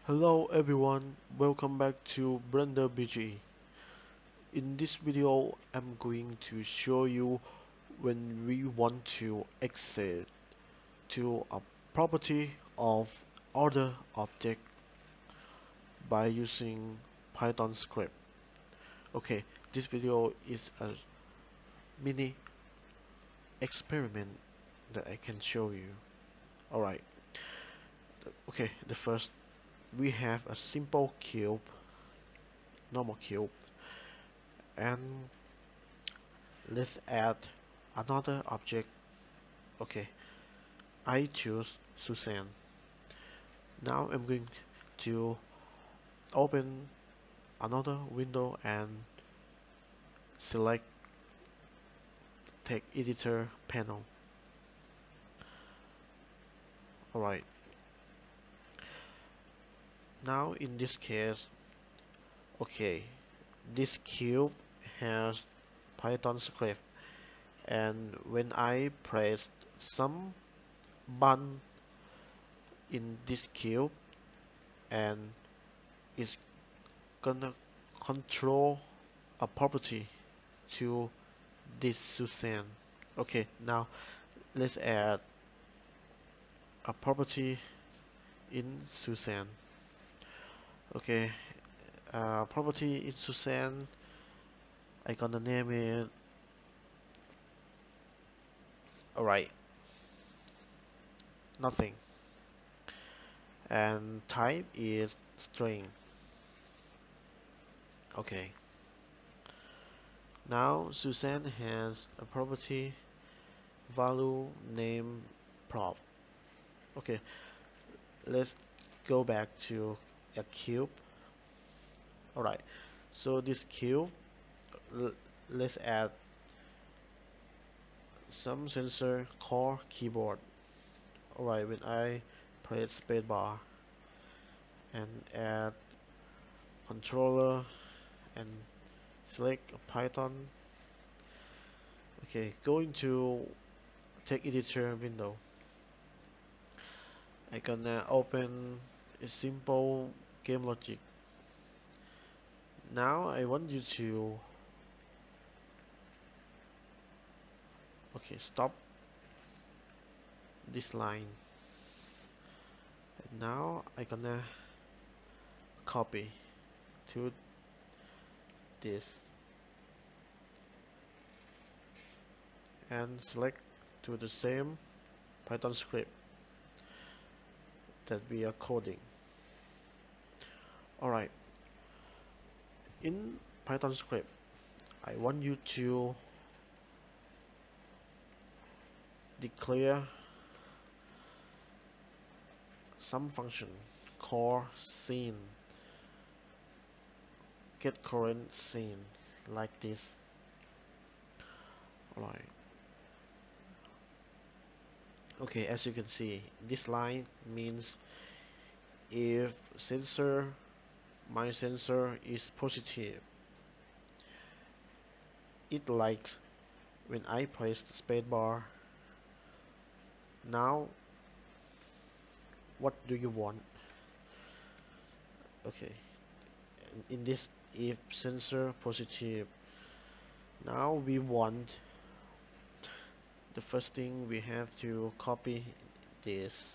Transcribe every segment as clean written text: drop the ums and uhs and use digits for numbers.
Hello everyone, welcome back to UPBGE. In this video, I'm going to show you when we want to access to a property of other object by using Python script. Okay, this video is a mini experiment that I can show you. Alright, okay, the first we have a simple cube, normal cube, and let's add another object. Okay, I choose Suzanne. Now I'm going to open another window and select text editor panel. Alright, now in this case, okay, this cube has Python script, and when I press some button in this cube, and it's gonna control a property to this Suzanne. Okay, now let's add a property in Suzanne. Okay, property in Suzanne, I gonna name it. Alright, nothing, and type is string. Okay, now Suzanne has a property value name prop. Okay, let's go back to a cube. Alright, so this cube, let's add some sensor core keyboard. Alright, when I press spacebar and add controller and select Python. Okay, going to text editor window. I gonna open a simple game logic. Now I want you to stop this line, and now I gonna copy to this and select to the same Python script that we are coding. Alright, in Python script, I want you to declare some function called scene, get current scene, like this. Alright, okay, as you can see, this line means if my sensor is positive, it likes when I press the spacebar. Now what do you want? Okay, in this, if sensor positive, now we want, the first thing we have to copy this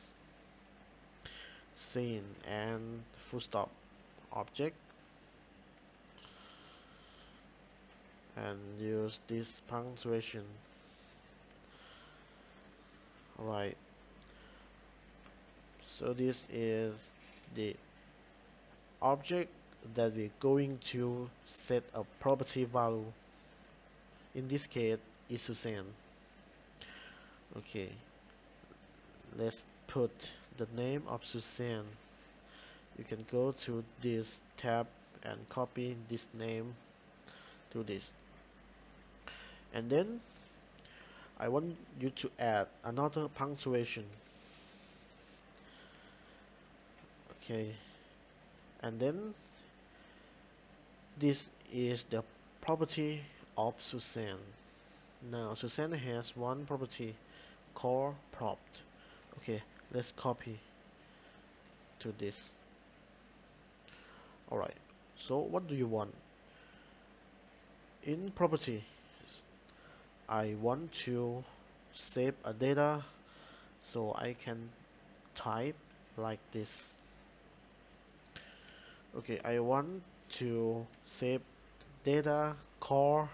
scene and full stop object and use this punctuation. Alright, so this is the object that we're going to set a property value. In this case is Suzanne. Okay, let's put the name of Suzanne. You can go to this tab and copy this name to this, and then I want you to add another punctuation. Okay, and then this is the property of Suzanne. Now Suzanne has one property called prop. Okay, let's copy to this. Alright, so what do you want? In property, I want to save a data, so I can type like this. Okay, I want to save data core,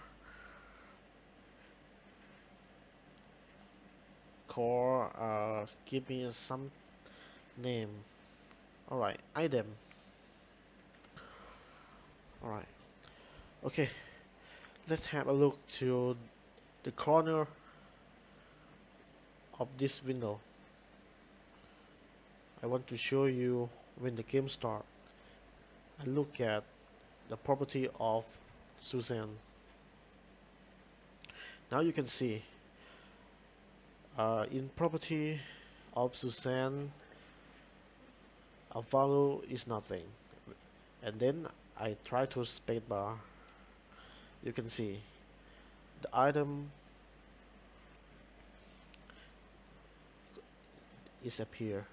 give me some name. Alright, item. Alright, okay, let's have a look to the corner of this window. I want to show you when the game starts. I look at the property of Suzanne. Now you can see in property of Suzanne, a value is nothing. And then I try to spacebar. You can see the item is appear.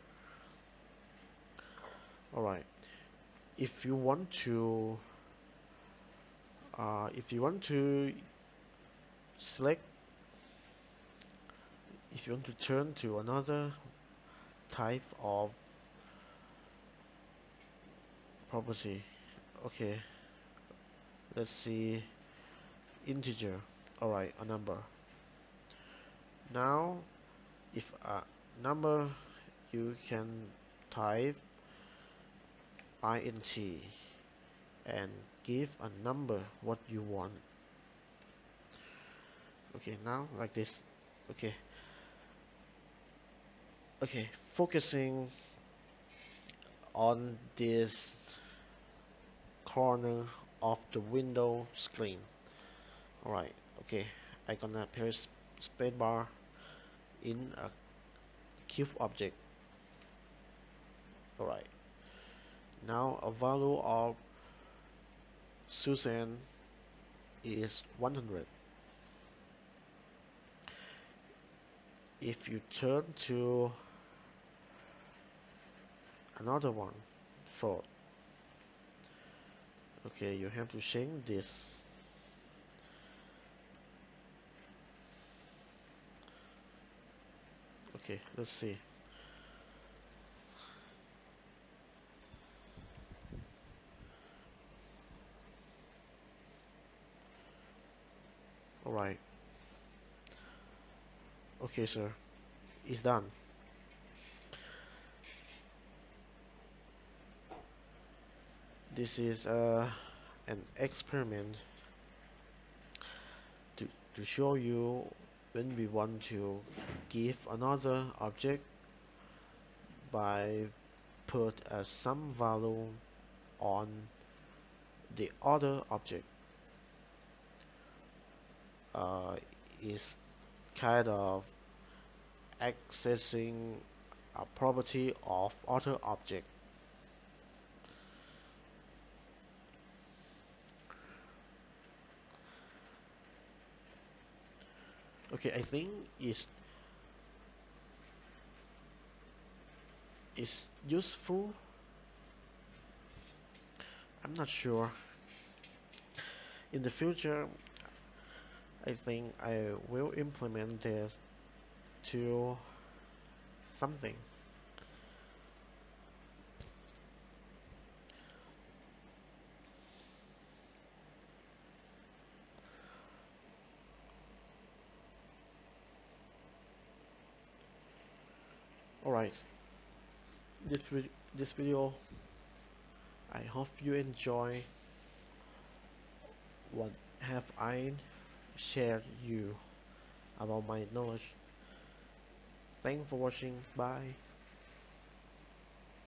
Alright, if you want to select, if you want to turn to another type of property, okay, let's see, integer. Alright, a number. Now if a number, you can type int and give a number what you want. Okay, now like this. Okay, focusing on this corner of the window screen. Alright, okay, I gonna press spacebar in a cube object. Alright, now a value of Susan is 100. If you turn to another one, 4, okay, you have to change this. Okay, let's see. Alright. Okay, sir. It's done. This is an experiment to show you when we want to give another object by put some value on the other object. Is kind of accessing a property of other object. Okay, I think is useful. I'm not sure. In the future, I think I will implement this to something. Alright, this video, I hope you enjoy what have I shared you about my knowledge. Thanks for watching. Bye.